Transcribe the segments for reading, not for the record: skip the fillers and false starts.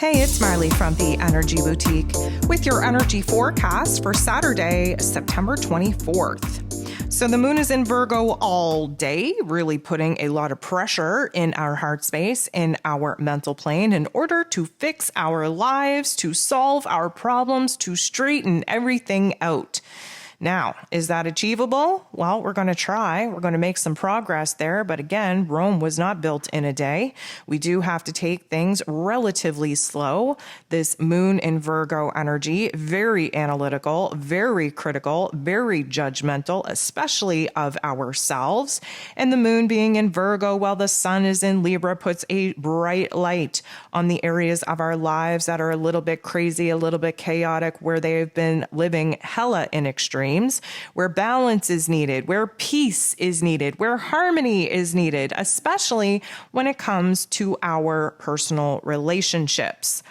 Hey, it's Marley from the Energy Boutique with your energy forecast for Saturday, September 24th. So the moon is in Virgo all day, really putting a lot of pressure in our heart space, in our mental plane, in order to fix our lives, to solve our problems, to straighten everything out. Now, is that achievable? Well, we're going to try. We're going to make some progress there. But again, Rome was not built in a day. We do have to take things relatively slow. This moon in Virgo energy, very analytical, very critical, very judgmental, especially of ourselves. And the moon being in Virgo while the sun is in Libra puts a bright light on the areas of our lives that are a little bit crazy, a little bit chaotic, where they've been living hella in extreme. Where balance is needed, where peace is needed, where harmony is needed, especially when it comes to our personal relationships.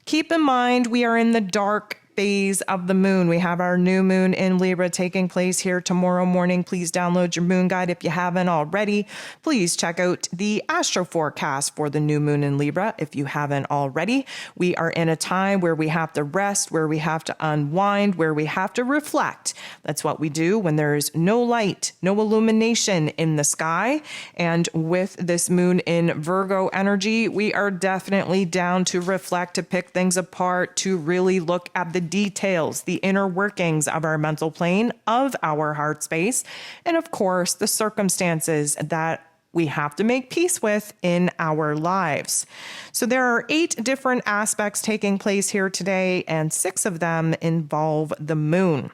Keep in mind, we are in the dark phase of the moon. We have our new moon in Libra taking place here tomorrow morning. Please download your moon guide if you haven't already. Please check out the astro forecast for the new moon in Libra if you haven't already. We are in a time where we have to rest, where we have to unwind, where we have to reflect. That's what we do when there's no light, no illumination in the sky. And with this moon in Virgo energy, we are definitely down to reflect, to pick things apart, to really look at the details, the inner workings of our mental plane, of our heart space, and of course, the circumstances that we have to make peace with in our lives. So there are 8 different aspects taking place here today, and 6 of them involve the moon.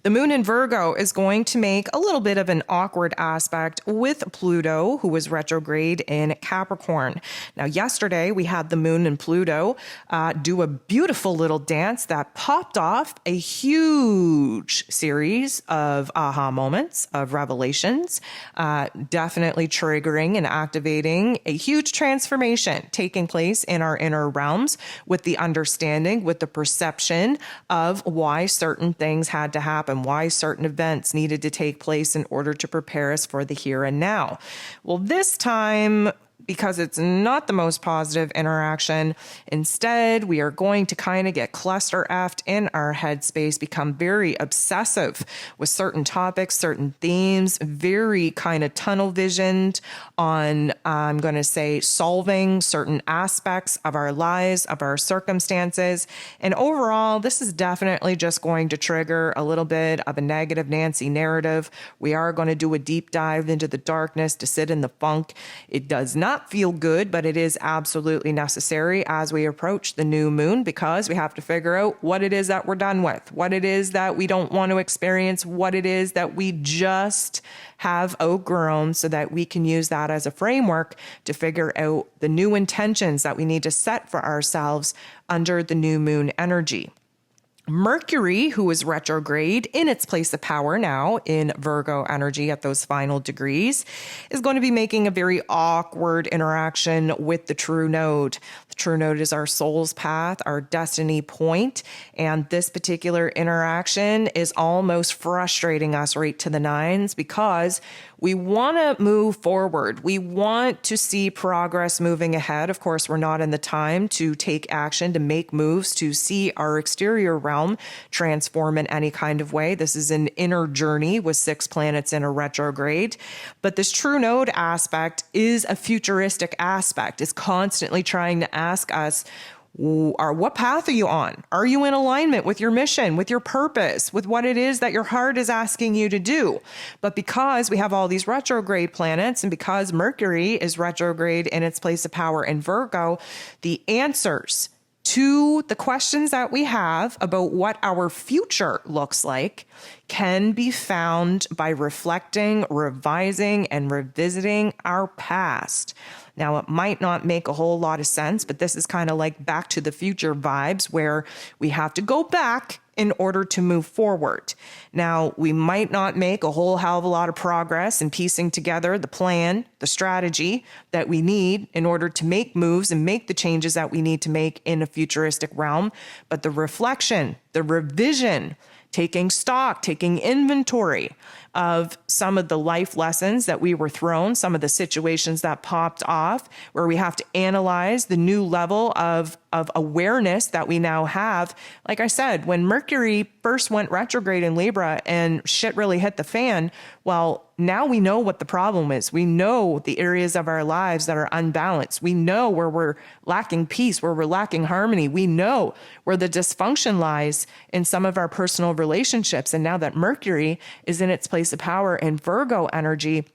The moon in Virgo is going to make a little bit of an awkward aspect with Pluto, who was retrograde in Capricorn. Now, yesterday we had the moon and Pluto do a beautiful little dance that popped off a huge series of aha moments, of revelations, definitely triggering and activating a huge transformation taking place in our inner realms with the understanding, with the perception of why certain things had to happen, why certain events needed to take place in order to prepare us for the here and now. Well, this time, because it's not the most positive interaction, instead, we are going to kind of get cluster-effed in our headspace, become very obsessive with certain topics, certain themes, very kind of tunnel visioned on, I'm going to say, solving certain aspects of our lives, of our circumstances. And overall, this is definitely just going to trigger a little bit of a negative Nancy narrative. We are going to do a deep dive into the darkness to sit in the funk. It does not feel good, but it is absolutely necessary as we approach the new moon, because we have to figure out what it is that we're done with, what it is that we don't want to experience, what it is that we just have outgrown, so that we can use that as a framework to figure out the new intentions that we need to set for ourselves under the new moon energy. Mercury, who is retrograde in its place of power now in Virgo energy at those final degrees, is going to be making a very awkward interaction with the true node. The true node is our soul's path, our destiny point, and this particular interaction is almost frustrating us right to the nines, because we want to move forward. We want to see progress moving ahead. Of course, we're not in the time to take action, to make moves, to see our exterior realm transform in any kind of way. This is an inner journey with 6 planets in a retrograde. But this true node aspect is a futuristic aspect. It's constantly trying to ask us, what path are you on? Are you in alignment with your mission, with your purpose, with what it is that your heart is asking you to do? But because we have all these retrograde planets, and because Mercury is retrograde in its place of power in Virgo, the answers to the questions that we have about what our future looks like can be found by reflecting, revising, and revisiting our past. Now, it might not make a whole lot of sense, but this is kind of like Back to the Future vibes, where we have to go back in order to move forward. Now, we might not make a whole hell of a lot of progress in piecing together the plan, the strategy that we need in order to make moves and make the changes that we need to make in a futuristic realm, but the reflection, the revision, taking stock, taking inventory of some of the life lessons that we were thrown, some of the situations that popped off, where we have to analyze the new level of awareness that we now have. Like I said, when Mercury first went retrograde in Libra and shit really hit the fan, well, now we know what the problem is. We know the areas of our lives that are unbalanced. We know where we're lacking peace, where we're lacking harmony. We know where the dysfunction lies in some of our personal relationships. And now that Mercury is in its place of power in Virgo energy,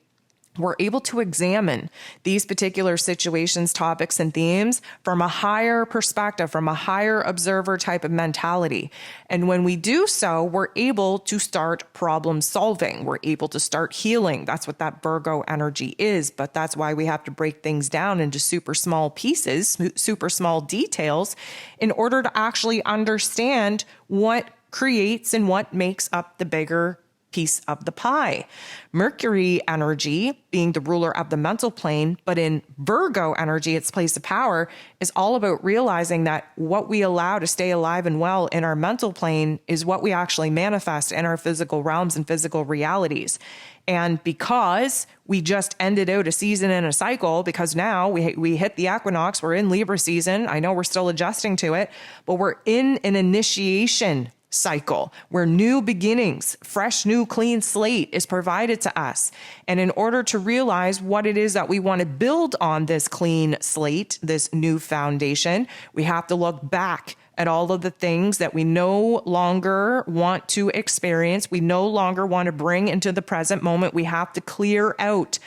we're able to examine these particular situations, topics, and themes from a higher perspective, from a higher observer type of mentality. And when we do so, we're able to start problem solving. We're able to start healing. That's what that Virgo energy is. But that's why we have to break things down into super small pieces, super small details, in order to actually understand what creates and what makes up the bigger piece of the pie. Mercury energy, being the ruler of the mental plane, but in Virgo energy, its place of power, is all about realizing that what we allow to stay alive and well in our mental plane is what we actually manifest in our physical realms and physical realities. And because we just ended out a season and a cycle, because now we hit the equinox, we're in Libra season. I know we're still adjusting to it, but we're in an initiation cycle where new beginnings, fresh, new, clean slate is provided to us. And in order to realize what it is that we want to build on this clean slate, this new foundation, we have to look back at all of the things that we no longer want to experience. We no longer want to bring into the present moment. We have to clear out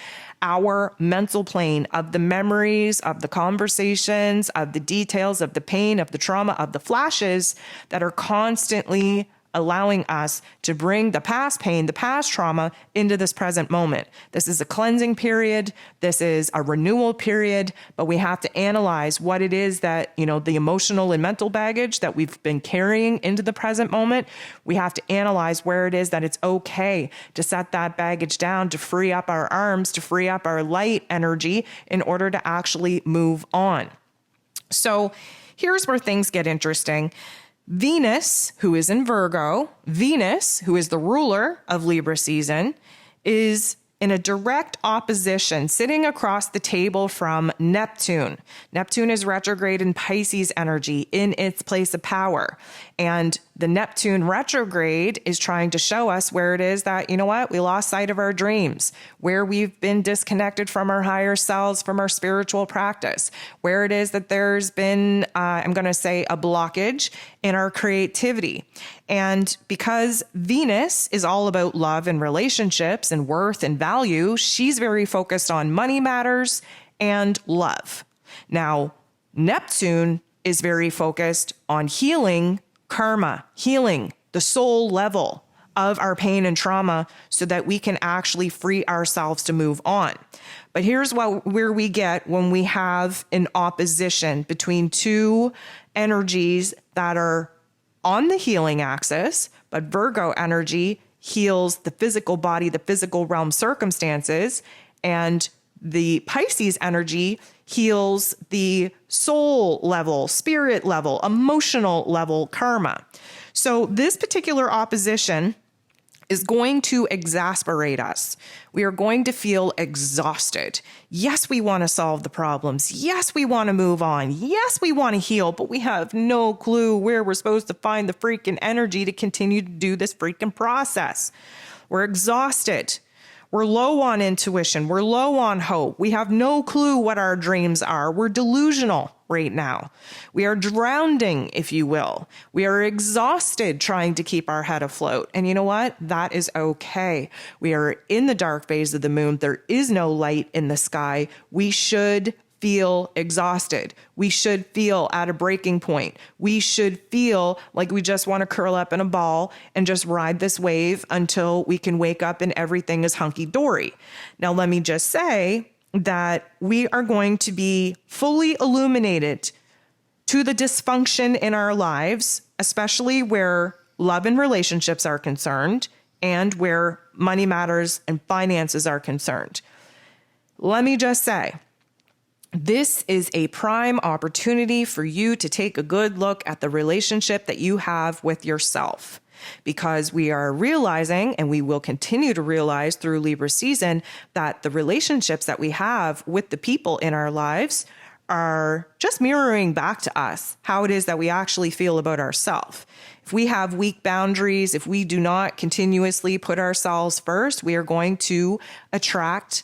our mental plane of the memories, of the conversations, of the details, of the pain, of the trauma, of the flashes that are constantly allowing us to bring the past pain, the past trauma into this present moment. This is a cleansing period. This is a renewal period, but we have to analyze what it is that, the emotional and mental baggage that we've been carrying into the present moment. We have to analyze where it is that it's okay to set that baggage down, to free up our arms, to free up our light energy in order to actually move on. So here's where things get interesting. Venus, who is in Virgo, Venus, who is the ruler of Libra season, is in a direct opposition, sitting across the table from Neptune. Neptune is retrograde in Pisces energy in its place of power. And the Neptune retrograde is trying to show us where it is that, we lost sight of our dreams, where we've been disconnected from our higher selves, from our spiritual practice, where it is that there's been, a blockage in our creativity. And because Venus is all about love and relationships and worth and value, she's very focused on money matters and love. Now, Neptune is very focused on healing karma, healing the soul level of our pain and trauma so that we can actually free ourselves to move on. But here's where we get when we have an opposition between two energies that are on the healing axis, but Virgo energy heals the physical body, the physical realm circumstances, and the Pisces energy heals the soul level, spirit level, emotional level karma. So this particular opposition is going to exasperate us. We are going to feel exhausted. Yes, we want to solve the problems. Yes, we want to move on. Yes, we want to heal, but we have no clue where we're supposed to find the freaking energy to continue to do this freaking process. We're exhausted. We're low on intuition. We're low on hope. We have no clue what our dreams are. We're delusional right now. We are drowning, if you will. We are exhausted trying to keep our head afloat. And you know what? That is okay. We are in the dark phase of the moon. There is no light in the sky. We should feel exhausted. We should feel at a breaking point. We should feel like we just want to curl up in a ball and just ride this wave until we can wake up and everything is hunky-dory. Now, let me just say that we are going to be fully illuminated to the dysfunction in our lives, especially where love and relationships are concerned and where money matters and finances are concerned. Let me just say, This is a prime opportunity for you to take a good look at the relationship that you have with yourself, because we are realizing, and we will continue to realize through Libra season, that the relationships that we have with the people in our lives are just mirroring back to us how it is that we actually feel about ourselves. If we have weak boundaries, if we do not continuously put ourselves first, we are going to attract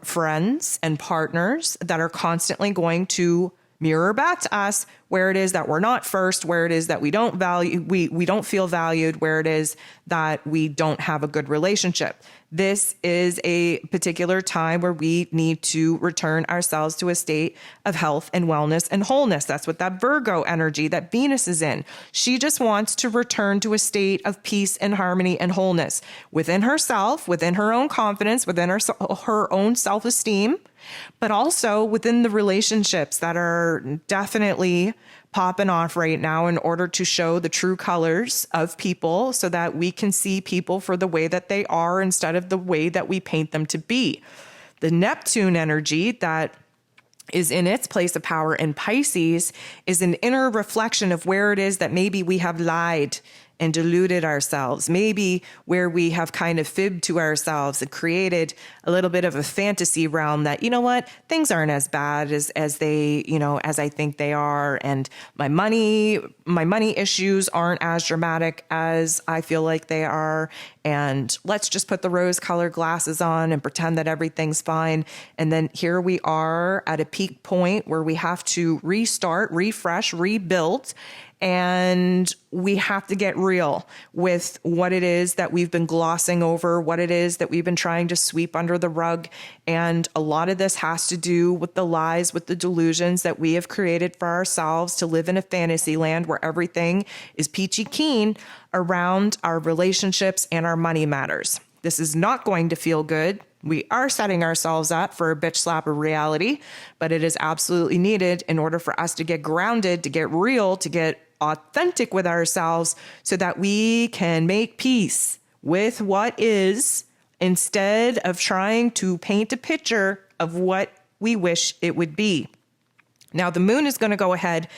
friends and partners that are constantly going to mirror back to us where it is that we're not first, where it is that we don't value, we don't feel valued, where it is that we don't have a good relationship. This is a particular time where we need to return ourselves to a state of health and wellness and wholeness. That's what that Virgo energy that Venus is in. She just wants to return to a state of peace and harmony and wholeness within herself, within her own confidence, within her own self-esteem, but also within the relationships that are definitely popping off right now in order to show the true colors of people so that we can see people for the way that they are instead of the way that we paint them to be. The Neptune energy that is in its place of power in Pisces is an inner reflection of where it is that maybe we have lied and deluded ourselves, maybe where we have kind of fibbed to ourselves and created a little bit of a fantasy realm that, you know what, things aren't as bad as they, as I think they are. And my money issues aren't as dramatic as I feel like they are. And let's just put the rose-colored glasses on and pretend that everything's fine. And then here we are at a peak point where we have to restart, refresh, rebuild. And we have to get real with what it is that we've been glossing over, what it is that we've been trying to sweep under the rug. And a lot of this has to do with the lies, with the delusions that we have created for ourselves to live in a fantasy land where everything is peachy keen around our relationships and our money matters. This is not going to feel good. We are setting ourselves up for a bitch slap of reality, but it is absolutely needed in order for us to get grounded, to get real, to get authentic with ourselves so that we can make peace with what is instead of trying to paint a picture of what we wish it would be. Now, the moon is going to go ahead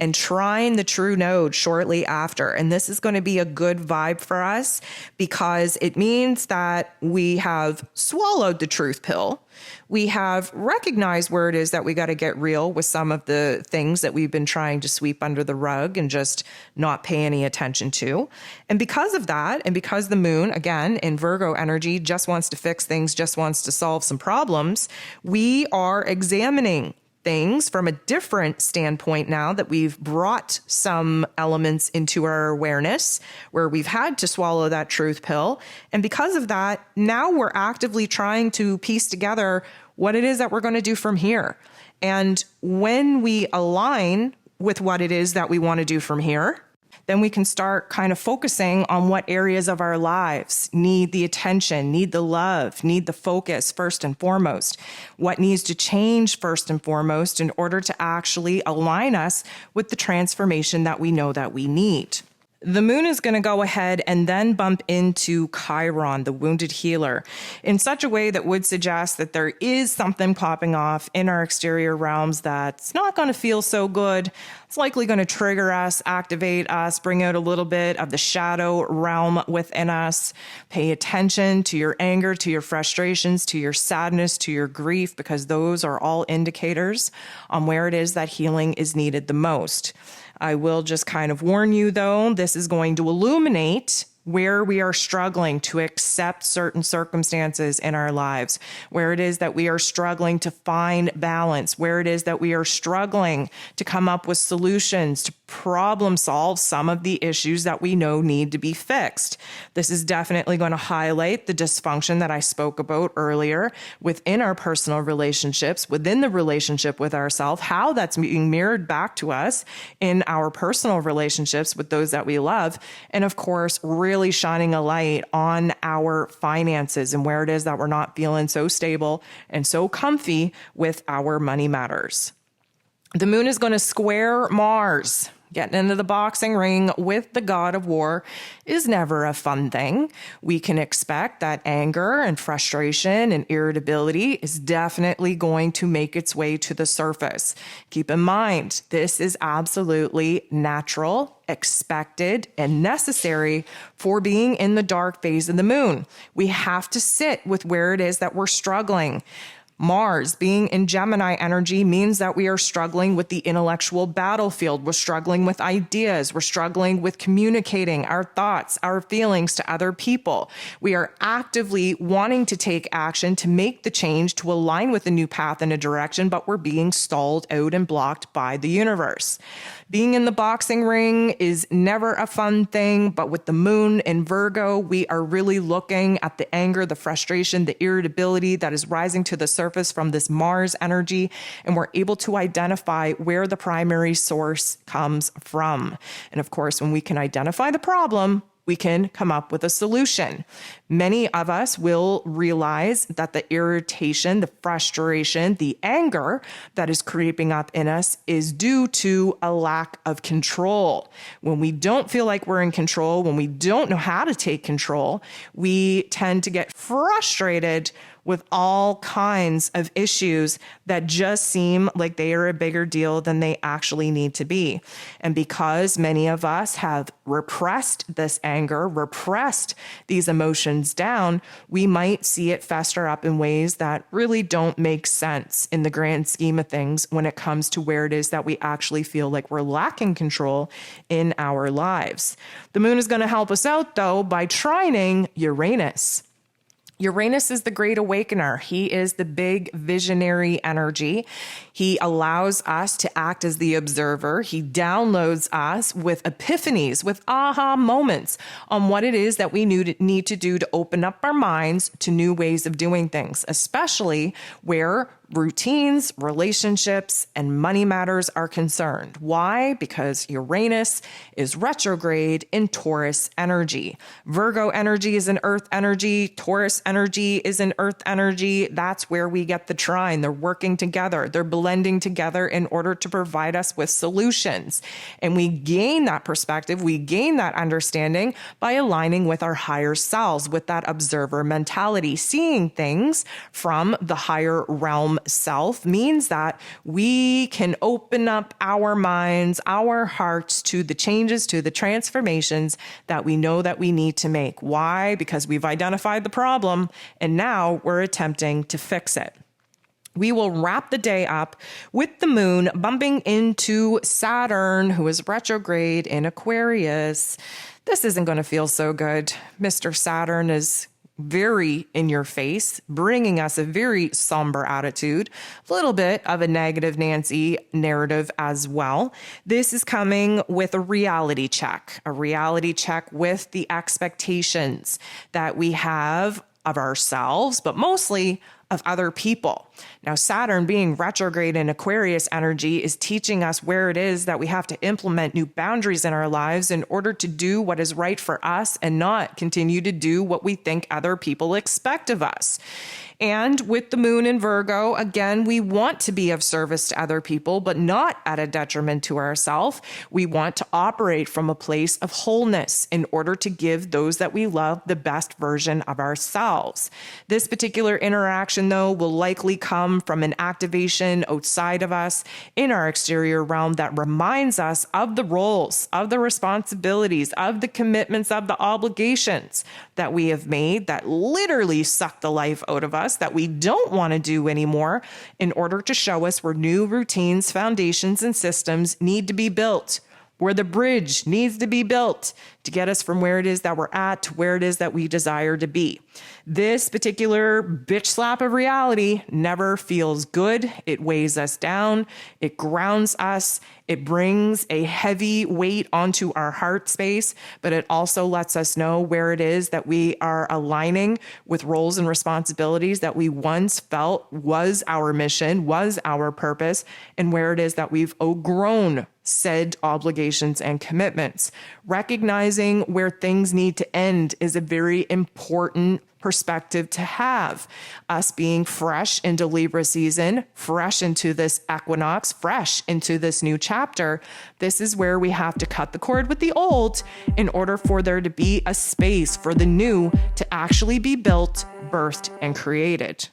and trine the true node shortly after. And this is going to be a good vibe for us because it means that we have swallowed the truth pill. We have recognized where it is that we got to get real with some of the things that we've been trying to sweep under the rug and just not pay any attention to. And because of that, and because the moon, again, in Virgo energy, just wants to fix things, just wants to solve some problems, we are examining things from a different standpoint now that we've brought some elements into our awareness where we've had to swallow that truth pill. And because of that, now we're actively trying to piece together what it is that we're going to do from here. And when we align with what it is that we want to do from here, then we can start kind of focusing on what areas of our lives need the attention, need the love, need the focus first and foremost. What needs to change first and foremost in order to actually align us with the transformation that we know that we need. The moon is going to go ahead and then bump into Chiron, the wounded healer, in such a way that would suggest that there is something popping off in our exterior realms that's not going to feel so good. It's likely going to trigger us, activate us, bring out a little bit of the shadow realm within us. Pay attention to your anger, to your frustrations, to your sadness, to your grief, because those are all indicators on where it is that healing is needed the most. I will just kind of warn you, though, this is going to illuminate where we are struggling to accept certain circumstances in our lives, where it is that we are struggling to find balance, where it is that we are struggling to come up with solutions to problem solve some of the issues that we know need to be fixed. This is definitely going to highlight the dysfunction that I spoke about earlier within our personal relationships, within the relationship with ourselves, how that's being mirrored back to us in our personal relationships with those that we love. And of course, really shining a light on our finances and where it is that we're not feeling so stable and so comfy with our money matters. The moon is going to square Mars, Getting into the boxing ring with the god of war is never a fun thing. We can expect that anger and frustration and irritability is definitely going to make its way to the surface. Keep in mind, this is absolutely natural, expected, and necessary for being in the dark phase of the moon. We have to sit with where it is that we're struggling. Mars being in Gemini energy means that we are struggling with the intellectual battlefield. We're struggling with ideas. We're struggling with communicating our thoughts, our feelings to other people. We are actively wanting to take action to make the change to align with a new path and a direction, but we're being stalled out and blocked by the universe. Being in the boxing ring is never a fun thing, but with the moon in Virgo, we are really looking at the anger, the frustration, the irritability that is rising to the surface from this Mars energy, and we're able to identify where the primary source comes from. And of course, when we can identify the problem, we can come up with a solution. Many of us will realize that the irritation, the frustration, the anger that is creeping up in us is due to a lack of control. When we don't feel like we're in control, when we don't know how to take control, we tend to get frustrated with all kinds of issues that just seem like they are a bigger deal than they actually need to be. And because many of us have repressed this anger, repressed these emotions down, we might see it fester up in ways that really don't make sense in the grand scheme of things when it comes to where it is that we actually feel like we're lacking control in our lives. The moon is going to help us out, though, by trining Uranus. Uranus is the great awakener. He is the big visionary energy. He allows us to act as the observer. He downloads us with epiphanies, with aha moments on what it is that we need to do to open up our minds to new ways of doing things, especially where routines, relationships, and money matters are concerned. Why? Because Uranus is retrograde in Taurus energy. Virgo energy is an earth energy. Taurus energy is an earth energy. That's where we get the trine. They're working together. They're blending together in order to provide us with solutions. And we gain that perspective. We gain that understanding by aligning with our higher selves, with that observer mentality. Seeing things from the higher realm self means that we can open up our minds, our hearts to the changes, to the transformations that we know that we need to make. Why? Because we've identified the problem and now we're attempting to fix it. We will wrap the day up with the moon bumping into Saturn, who is retrograde in Aquarius. This isn't going to feel so good. Mr. Saturn is very in your face, bringing us a very somber attitude, a little bit of a negative Nancy narrative as well. This is coming with a reality check with the expectations that we have of ourselves, but mostly of other people. Now, Saturn being retrograde in Aquarius energy is teaching us where it is that we have to implement new boundaries in our lives in order to do what is right for us and not continue to do what we think other people expect of us. And with the moon in Virgo, again, we want to be of service to other people, but not at a detriment to ourselves. We want to operate from a place of wholeness in order to give those that we love the best version of ourselves. This particular interaction, though, will likely come from an activation outside of us in our exterior realm that reminds us of the roles, of the responsibilities, of the commitments, of the obligations that we have made that literally suck the life out of us, that we don't want to do anymore, in order to show us where new routines, foundations, and systems need to be built, where the bridge needs to be built to get us from where it is that we're at to where it is that we desire to be. This particular bitch slap of reality never feels good. It weighs us down. It grounds us. It brings a heavy weight onto our heart space, but it also lets us know where it is that we are aligning with roles and responsibilities that we once felt was our mission, was our purpose, and where it is that we've outgrown said obligations and commitments. Recognizing where things need to end is a very important perspective to have. Us being fresh into Libra season, fresh into this equinox, fresh into this new chapter, this is where we have to cut the cord with the old in order for there to be a space for the new to actually be built, birthed, and created.